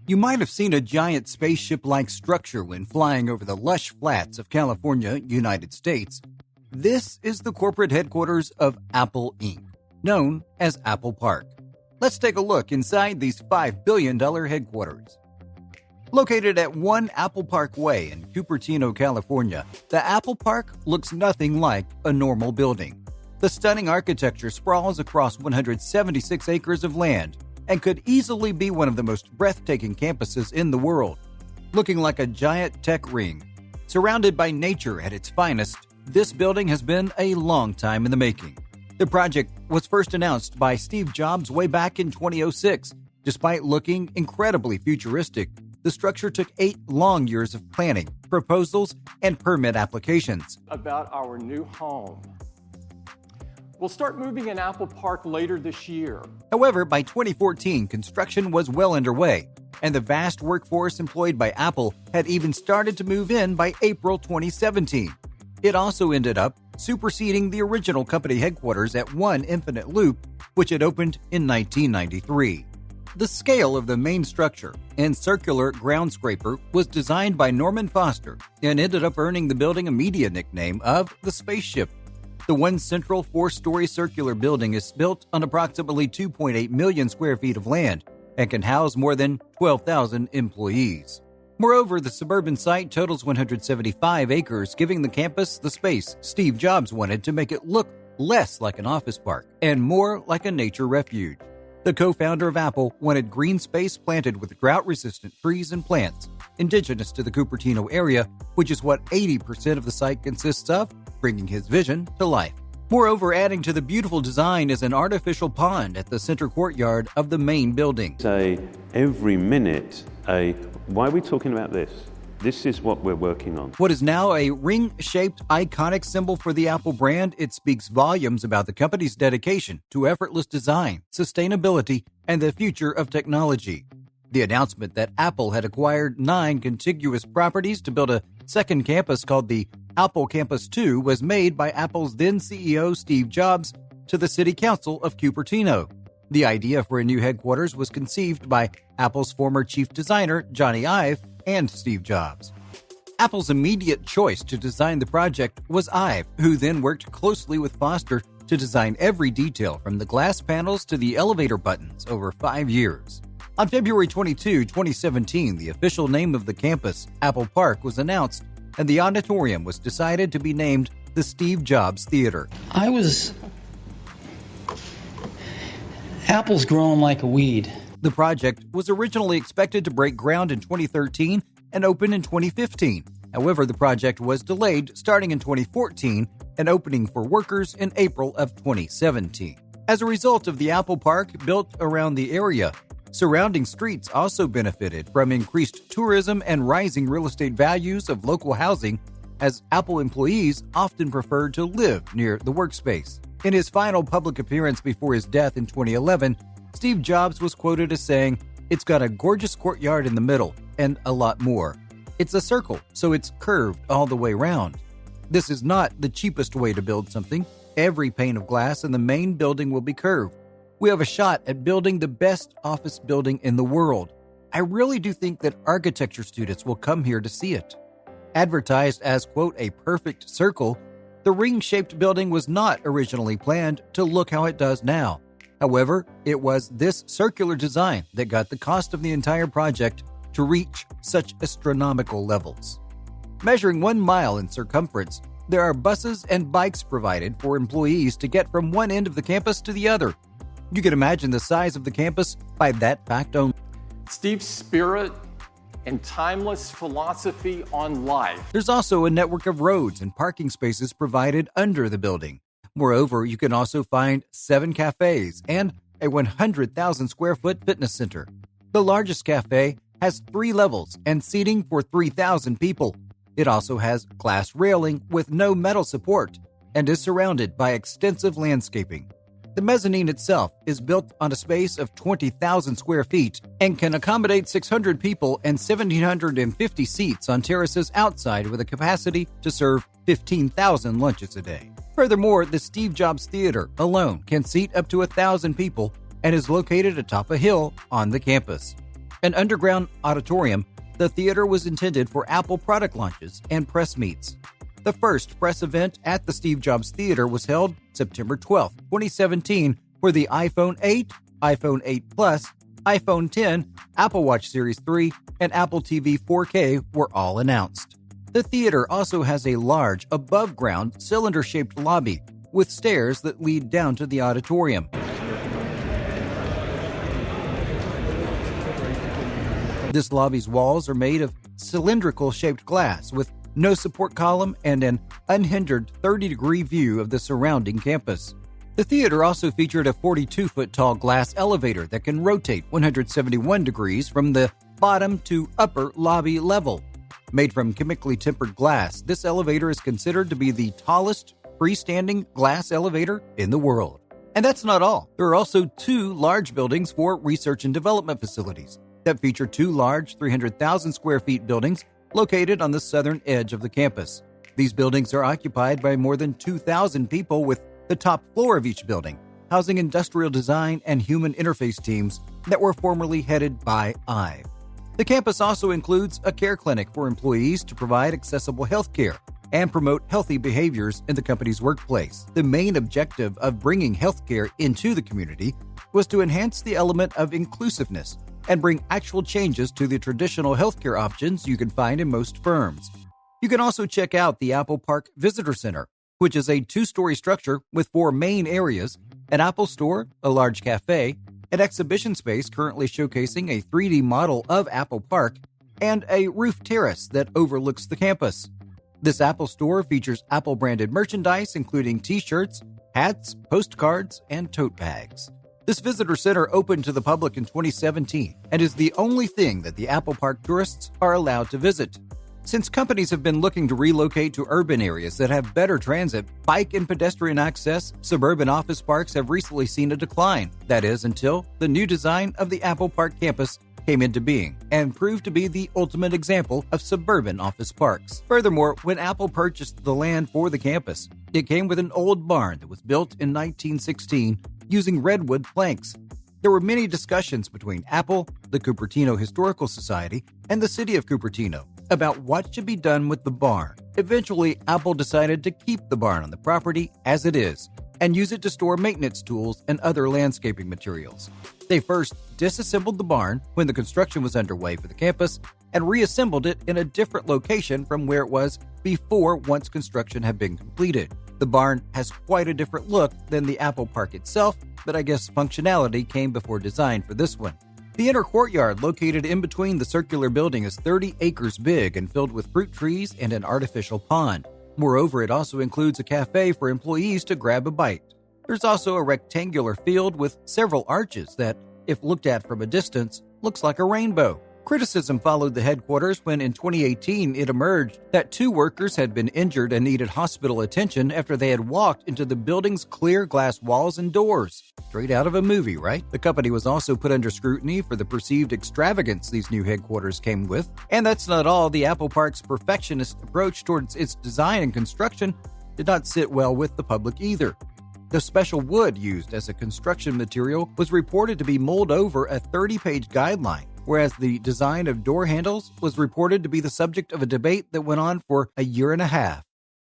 You might have seen a giant spaceship-like structure when flying over the lush flats of California, United States. This is the corporate headquarters of Apple Inc., known as Apple Park. Let's take a look inside these $5 billion headquarters. Located at 1 Apple Park Way in Cupertino, California, the Apple Park looks nothing like a normal building. The stunning architecture sprawls across 176 acres of land and could easily be one of the most breathtaking campuses in the world. Looking like a giant tech ring, surrounded by nature at its finest, this building has been a long time in the making. The project was first announced by Steve Jobs way back in 2006. Despite looking incredibly futuristic, the structure took 8 long years of planning, proposals, and permit applications. About our new home. We'll start moving in Apple Park later this year. However, by 2014, construction was well underway, and the vast workforce employed by Apple had even started to move in by April 2017. It also ended up superseding the original company headquarters at 1 Infinite Loop, which had opened in 1993. The scale of the main structure and circular ground scraper was designed by Norman Foster and ended up earning the building a media nickname of the Spaceship. The 1 central 4-story circular building is built on approximately 2.8 million square feet of land and can house more than 12,000 employees. Moreover, the suburban site totals 175 acres, giving the campus the space Steve Jobs wanted to make it look less like an office park and more like a nature refuge. The co-founder of Apple wanted green space planted with drought-resistant trees and plants, indigenous to the Cupertino area, which is what 80% of the site consists of, bringing his vision to life. Moreover, adding to the beautiful design is an artificial pond at the center courtyard of the main building. Every minute, why are we talking about this? This is what we're working on. What is now a ring-shaped iconic symbol for the Apple brand, it speaks volumes about the company's dedication to effortless design, sustainability, and the future of technology. The announcement that Apple had acquired 9 contiguous properties to build a second campus called the Apple Campus 2 was made by Apple's then CEO Steve Jobs to the City Council of Cupertino. The idea for a new headquarters was conceived by Apple's former chief designer Johnny Ive and Steve Jobs. Apple's immediate choice to design the project was Ive, who then worked closely with Foster to design every detail from the glass panels to the elevator buttons over 5 years. On February 22, 2017, the official name of the campus, Apple Park, was announced, and the auditorium was decided to be named the Steve Jobs Theater. Apple's growing like a weed. The project was originally expected to break ground in 2013 and open in 2015. However, the project was delayed starting in 2014 and opening for workers in April of 2017. As a result of the Apple Park built around the area, surrounding streets also benefited from increased tourism and rising real estate values of local housing, as Apple employees often preferred to live near the workspace. In his final public appearance before his death in 2011, Steve Jobs was quoted as saying, "It's got a gorgeous courtyard in the middle and a lot more. It's a circle, so it's curved all the way around. This is not the cheapest way to build something. Every pane of glass in the main building will be curved. We have a shot at building the best office building in the world. I really do think that architecture students will come here to see it." Advertised as, quote, a perfect circle, the ring-shaped building was not originally planned to look how it does now. However, it was this circular design that got the cost of the entire project to reach such astronomical levels. Measuring 1 mile in circumference, there are buses and bikes provided for employees to get from one end of the campus to the other. You can imagine the size of the campus by that fact only. Steve's spirit and timeless philosophy on life. There's also a network of roads and parking spaces provided under the building. Moreover, you can also find 7 cafes and a 100,000 square foot fitness center. The largest cafe has 3 levels and seating for 3,000 people. It also has glass railing with no metal support and is surrounded by extensive landscaping. The mezzanine itself is built on a space of 20,000 square feet and can accommodate 600 people and 1,750 seats on terraces outside with a capacity to serve 15,000 lunches a day. Furthermore, the Steve Jobs Theater alone can seat up to 1,000 people and is located atop a hill on the campus. An underground auditorium, the theater was intended for Apple product launches and press meets. The first press event at the Steve Jobs Theater was held September 12, 2017, where the iPhone 8, iPhone 8 Plus, iPhone 10, Apple Watch Series 3, and Apple TV 4K were all announced. The theater also has a large, above-ground, cylinder-shaped lobby with stairs that lead down to the auditorium. This lobby's walls are made of cylindrical-shaped glass with no support column and an unhindered 30-degree view of the surrounding campus. The theater also featured a 42-foot-tall glass elevator that can rotate 171 degrees from the bottom to upper lobby level. Made from chemically tempered glass, this elevator is considered to be the tallest freestanding glass elevator in the world. And that's not all. There are also two large buildings for research and development facilities that feature two large 300,000 square feet buildings located on the southern edge of the campus. These buildings are occupied by more than 2,000 people, with the top floor of each building housing industrial design and human interface teams that were formerly headed by IVE. The campus also includes a care clinic for employees to provide accessible health care and promote healthy behaviors in the company's workplace. The main objective of bringing healthcare into the community was to enhance the element of inclusiveness and bring actual changes to the traditional healthcare options you can find in most firms. You can also check out the Apple Park Visitor Center, which is a 2-story structure with 4 main areas: an Apple Store, a large cafe, an exhibition space currently showcasing a 3D model of Apple Park, and a roof terrace that overlooks the campus. This Apple Store features Apple-branded merchandise, including t-shirts, hats, postcards, and tote bags. This visitor center opened to the public in 2017 and is the only thing that the Apple Park tourists are allowed to visit. Since companies have been looking to relocate to urban areas that have better transit, bike and pedestrian access, suburban office parks have recently seen a decline. That is, until the new design of the Apple Park campus came into being and proved to be the ultimate example of suburban office parks. Furthermore, when Apple purchased the land for the campus, it came with an old barn that was built in 1916 using redwood planks. There were many discussions between Apple, the Cupertino Historical Society, and the city of Cupertino about what should be done with the barn. Eventually, Apple decided to keep the barn on the property as it is and use it to store maintenance tools and other landscaping materials. They first disassembled the barn when the construction was underway for the campus and reassembled it in a different location from where it was before once construction had been completed. The barn has quite a different look than the Apple Park itself, but I guess functionality came before design for this one. The inner courtyard located in between the circular building is 30 acres big and filled with fruit trees and an artificial pond. Moreover, it also includes a cafe for employees to grab a bite. There's also a rectangular field with several arches that, if looked at from a distance, looks like a rainbow. Criticism followed the headquarters when in 2018 it emerged that 2 workers had been injured and needed hospital attention after they had walked into the building's clear glass walls and doors. Straight out of a movie, right? The company was also put under scrutiny for the perceived extravagance these new headquarters came with. And that's not all. The Apple Park's perfectionist approach towards its design and construction did not sit well with the public either. The special wood used as a construction material was reported to be mulled over a 30-page guideline, whereas the design of door handles was reported to be the subject of a debate that went on for a year and a half.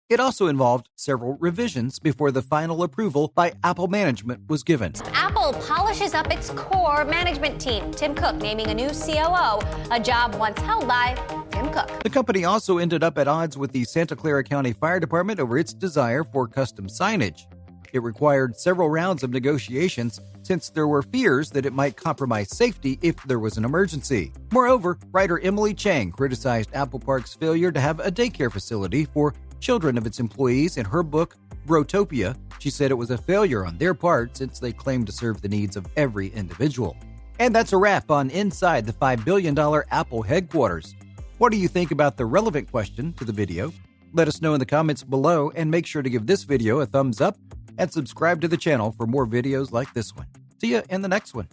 It also involved several revisions before the final approval by Apple management was given. Apple polishes up its core management team. Tim Cook naming a new COO, a job once held by Tim Cook. The company also ended up at odds with the Santa Clara County Fire Department over its desire for custom signage. It required several rounds of negotiations since there were fears that it might compromise safety if there was an emergency. Moreover, writer Emily Chang criticized Apple Park's failure to have a daycare facility for children of its employees in her book, Brotopia. She said it was a failure on their part since they claimed to serve the needs of every individual. And that's a wrap on Inside the $5 billion Apple headquarters. What do you think about the relevant question to the video? Let us know in the comments below, and make sure to give this video a thumbs up and subscribe to the channel for more videos like this one. See ya in the next one.